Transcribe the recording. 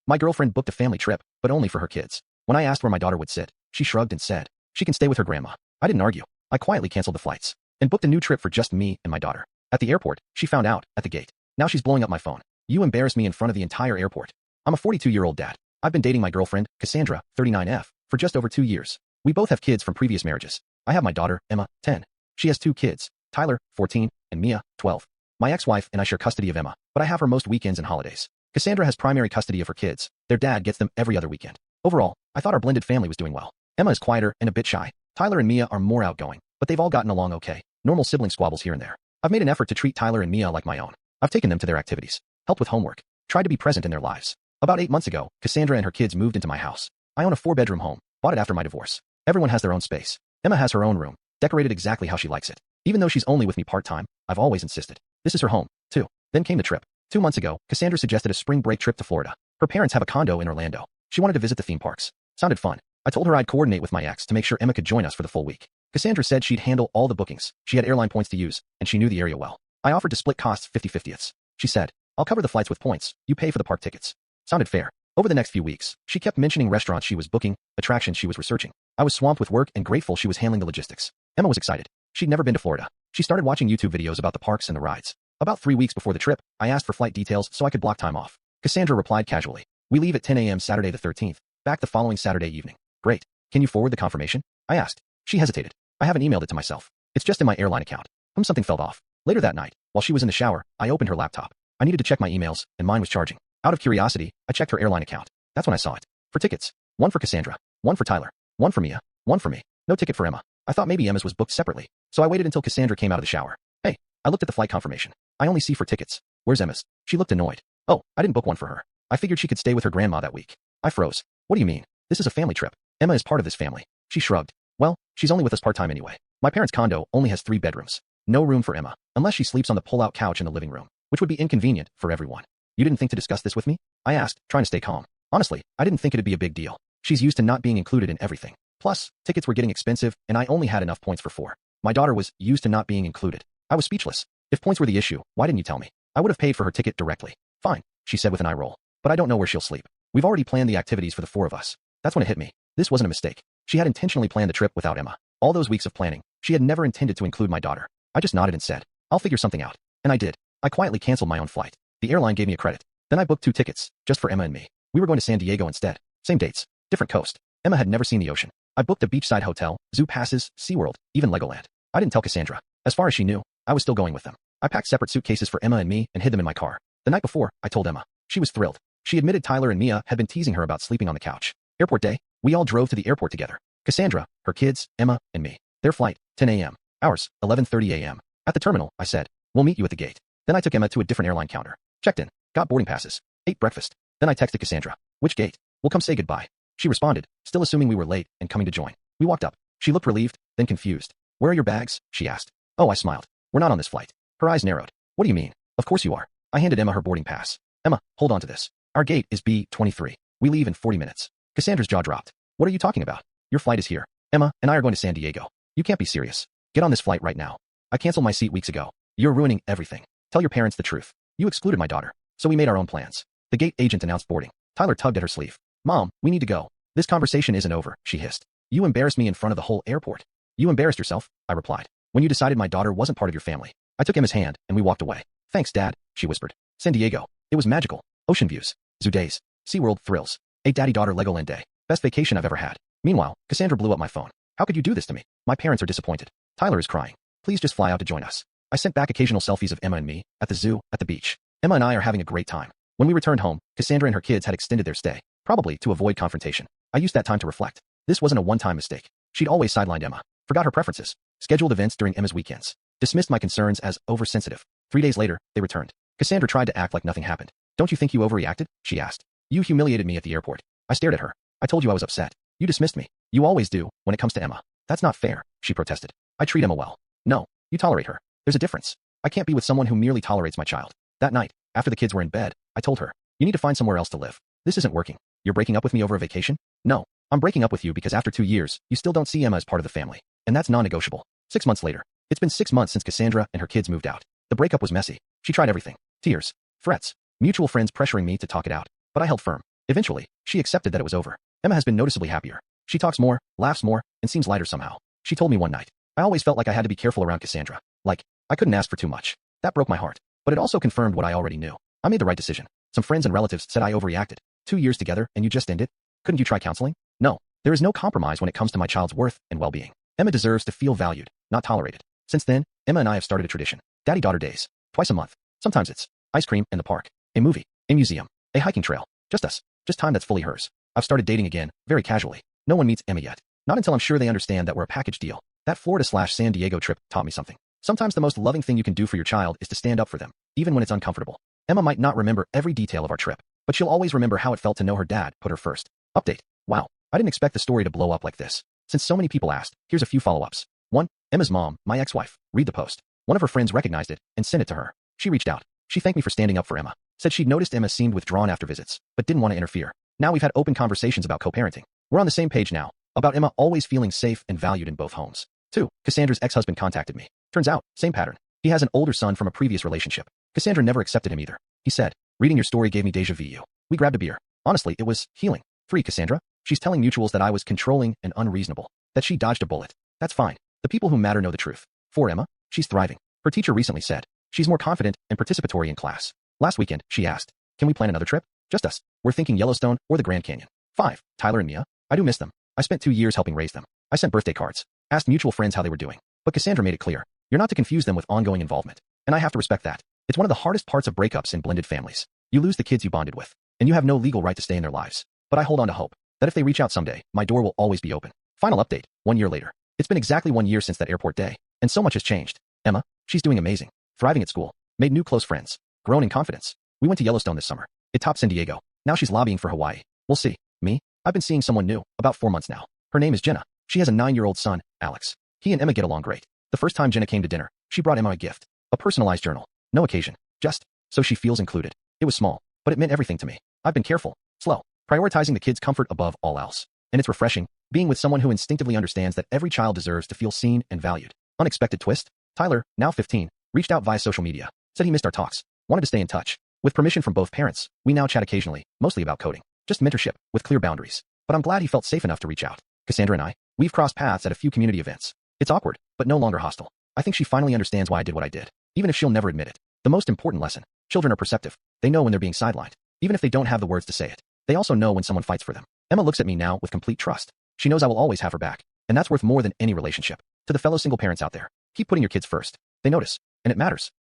My girlfriend booked a family trip, but only for her kids. When I asked where my daughter would sit, she shrugged and said, she can stay with her grandma. I didn't argue. I quietly canceled the flights and booked a new trip for just me and my daughter. At the airport, she found out at the gate. Now she's blowing up my phone. You embarrassed me in front of the entire airport. I'm a 42-year-old dad. I've been dating my girlfriend, Cassandra, 39F, for just over 2 years. We both have kids from previous marriages. I have my daughter, Emma, 10. She has 2 kids, Tyler, 14, and Mia, 12. My ex-wife and I share custody of Emma, but I have her most weekends and holidays. Cassandra has primary custody of her kids. Their dad gets them every other weekend. Overall, I thought our blended family was doing well. Emma is quieter and a bit shy. Tyler and Mia are more outgoing, but they've all gotten along okay. Normal sibling squabbles here and there. I've made an effort to treat Tyler and Mia like my own. I've taken them to their activities, helped with homework, tried to be present in their lives. About 8 months ago, Cassandra and her kids moved into my house. I own a 4-bedroom home, bought it after my divorce. Everyone has their own space. Emma has her own room, decorated exactly how she likes it. Even though she's only with me part-time, I've always insisted. This is her home, too. Then came the trip. 2 months ago, Cassandra suggested a spring break trip to Florida. Her parents have a condo in Orlando. She wanted to visit the theme parks. Sounded fun. I told her I'd coordinate with my ex to make sure Emma could join us for the full week. Cassandra said she'd handle all the bookings. She had airline points to use, and she knew the area well. I offered to split costs 50-50ths. She said, I'll cover the flights with points. You pay for the park tickets. Sounded fair. Over the next few weeks, she kept mentioning restaurants she was booking, attractions she was researching. I was swamped with work and grateful she was handling the logistics. Emma was excited. She'd never been to Florida. She started watching YouTube videos about the parks and the rides. About 3 weeks before the trip, I asked for flight details so I could block time off. Cassandra replied casually, we leave at 10 a.m. Saturday the 13th, back the following Saturday evening. Great. Can you forward the confirmation? I asked. She hesitated. I haven't emailed it to myself. It's just in my airline account. Something felt off. Later that night, while she was in the shower, I opened her laptop. I needed to check my emails, and mine was charging. Out of curiosity, I checked her airline account. That's when I saw it. For tickets. 1 for Cassandra. 1 for Tyler. 1 for Mia. 1 for me. No ticket for Emma. I thought maybe Emma's was booked separately, so I waited until Cassandra came out of the shower. Hey, I looked at the flight confirmation. I only see for tickets. Where's Emma's? She looked annoyed. Oh, I didn't book one for her. I figured she could stay with her grandma that week. I froze. What do you mean? This is a family trip. Emma is part of this family. She shrugged. Well, she's only with us part-time anyway. My parents' condo only has 3 bedrooms. No room for Emma, unless she sleeps on the pull-out couch in the living room, which would be inconvenient for everyone. You didn't think to discuss this with me? I asked, trying to stay calm. Honestly, I didn't think it'd be a big deal. She's used to not being included in everything. Plus, tickets were getting expensive, and I only had enough points for 4. My daughter was used to not being included. I was speechless. If points were the issue, why didn't you tell me? I would have paid for her ticket directly. Fine, she said with an eye roll. But I don't know where she'll sleep. We've already planned the activities for the 4 of us. That's when it hit me. This wasn't a mistake. She had intentionally planned the trip without Emma. All those weeks of planning, she had never intended to include my daughter. I just nodded and said, I'll figure something out. And I did. I quietly canceled my own flight. The airline gave me a credit. Then I booked 2 tickets, just for Emma and me. We were going to San Diego instead. Same dates, different coast. Emma had never seen the ocean. I booked a beachside hotel, zoo passes, SeaWorld, even Legoland. I didn't tell Cassandra. As far as she knew, I was still going with them. I packed separate suitcases for Emma and me and hid them in my car. The night before, I told Emma. She was thrilled. She admitted Tyler and Mia had been teasing her about sleeping on the couch. Airport day, we all drove to the airport together. Cassandra, her kids, Emma, and me. Their flight, 10 a.m. Ours, 11:30 a.m. At the terminal, I said, we'll meet you at the gate. Then I took Emma to a different airline counter. Checked in, got boarding passes, ate breakfast. Then I texted Cassandra. Which gate? We'll come say goodbye. She responded, still assuming we were late and coming to join. We walked up. She looked relieved, then confused. Where are your bags? She asked. Oh, I smiled. We're not on this flight. Her eyes narrowed. What do you mean? Of course you are. I handed Emma her boarding pass. Emma, hold on to this. Our gate is B23. We leave in 40 minutes. Cassandra's jaw dropped. What are you talking about? Your flight is here. Emma and I are going to San Diego. You can't be serious. Get on this flight right now. I canceled my seat weeks ago. You're ruining everything. Tell your parents the truth. You excluded my daughter. So we made our own plans. The gate agent announced boarding. Tyler tugged at her sleeve. Mom, we need to go. This conversation isn't over, she hissed. You embarrassed me in front of the whole airport. You embarrassed yourself, I replied. When you decided my daughter wasn't part of your family. I took Emma's hand, and we walked away. Thanks, Dad, she whispered. San Diego. It was magical. Ocean views. Zoo days. SeaWorld thrills. A daddy-daughter Legoland day. Best vacation I've ever had. Meanwhile, Cassandra blew up my phone. How could you do this to me? My parents are disappointed. Tyler is crying. Please just fly out to join us. I sent back occasional selfies of Emma and me, at the zoo, at the beach. Emma and I are having a great time. When we returned home, Cassandra and her kids had extended their stay, probably to avoid confrontation. I used that time to reflect. This wasn't a one-time mistake. She'd always sidelined Emma, forgot her preferences, scheduled events during Emma's weekends, dismissed my concerns as oversensitive. 3 days later, they returned. Cassandra tried to act like nothing happened. Don't you think you overreacted? She asked. You humiliated me at the airport. I stared at her. I told you I was upset. You dismissed me. You always do, when it comes to Emma. That's not fair, she protested. I treat Emma well. No, you tolerate her. There's a difference. I can't be with someone who merely tolerates my child. That night, after the kids were in bed, I told her, you need to find somewhere else to live. This isn't working. You're breaking up with me over a vacation? No, I'm breaking up with you because after 2 years, you still don't see Emma as part of the family. And that's non-negotiable. 6 months later. It's been 6 months since Cassandra and her kids moved out. The breakup was messy. She tried everything. Tears. Threats. Mutual friends pressuring me to talk it out. But I held firm. Eventually, she accepted that it was over. Emma has been noticeably happier. She talks more, laughs more, and seems lighter somehow. She told me one night, I always felt like I had to be careful around Cassandra. Like, I couldn't ask for too much. That broke my heart. But it also confirmed what I already knew. I made the right decision. Some friends and relatives said I overreacted. 2 years together and you just ended? Couldn't you try counseling? No. There is no compromise when it comes to my child's worth and well-being. Emma deserves to feel valued, not tolerated. Since then, Emma and I have started a tradition. Daddy-daughter days. Twice a month. Sometimes it's ice cream in the park, a movie, a museum, a hiking trail. Just us. Just time that's fully hers. I've started dating again, very casually. No one meets Emma yet. Not until I'm sure they understand that we're a package deal. That Florida/San Diego trip taught me something. Sometimes the most loving thing you can do for your child is to stand up for them, even when it's uncomfortable. Emma might not remember every detail of our trip, but she'll always remember how it felt to know her dad put her first. Update. Wow. I didn't expect the story to blow up like this. Since so many people asked, here's a few follow-ups. 1. Emma's mom, my ex-wife, read the post. One of her friends recognized it and sent it to her. She reached out. She thanked me for standing up for Emma. Said she'd noticed Emma seemed withdrawn after visits, but didn't want to interfere. Now we've had open conversations about co-parenting. We're on the same page now, about Emma always feeling safe and valued in both homes. 2. Cassandra's ex-husband contacted me. Turns out, same pattern. He has an older son from a previous relationship. Cassandra never accepted him either. He said, reading your story gave me deja vu. We grabbed a beer. Honestly, it was healing. 3. Cassandra, she's telling mutuals that I was controlling and unreasonable, that she dodged a bullet. That's fine. The people who matter know the truth. 4. Emma, she's thriving. Her teacher recently said, she's more confident and participatory in class. Last weekend, she asked, can we plan another trip? Just us. We're thinking Yellowstone or the Grand Canyon. 5. Tyler and Mia, I do miss them. I spent 2 years helping raise them. I sent birthday cards, asked mutual friends how they were doing. But Cassandra made it clear, you're not to confuse them with ongoing involvement. And I have to respect that. It's one of the hardest parts of breakups in blended families. You lose the kids you bonded with, and you have no legal right to stay in their lives. But I hold on to hope that if they reach out someday, my door will always be open. Final update, 1 year later. It's been exactly 1 year since that airport day, and so much has changed. Emma, she's doing amazing. Thriving at school, made new close friends, grown in confidence. We went to Yellowstone this summer. It topped San Diego. Now she's lobbying for Hawaii. We'll see. Me? I've been seeing someone new, about 4 months now. Her name is Jenna. She has a 9-year-old son, Alex. He and Emma get along great. The first time Jenna came to dinner, she brought Emma a gift. A personalized journal. No occasion. Just so she feels included. It was small, but it meant everything to me. I've been careful, slow, prioritizing the kids' comfort above all else. And it's refreshing, being with someone who instinctively understands that every child deserves to feel seen and valued. Unexpected twist? Tyler, now 15, reached out via social media, said he missed our talks, wanted to stay in touch. With permission from both parents, we now chat occasionally, mostly about coding. Just mentorship, with clear boundaries. But I'm glad he felt safe enough to reach out. Cassandra and I, we've crossed paths at a few community events. It's awkward, but no longer hostile. I think she finally understands why I did what I did, even if she'll never admit it. The most important lesson, children are perceptive. They know when they're being sidelined, even if they don't have the words to say it. They also know when someone fights for them. Emma looks at me now with complete trust. She knows I will always have her back, and that's worth more than any relationship. To the fellow single parents out there, keep putting your kids first. They notice, and it matters.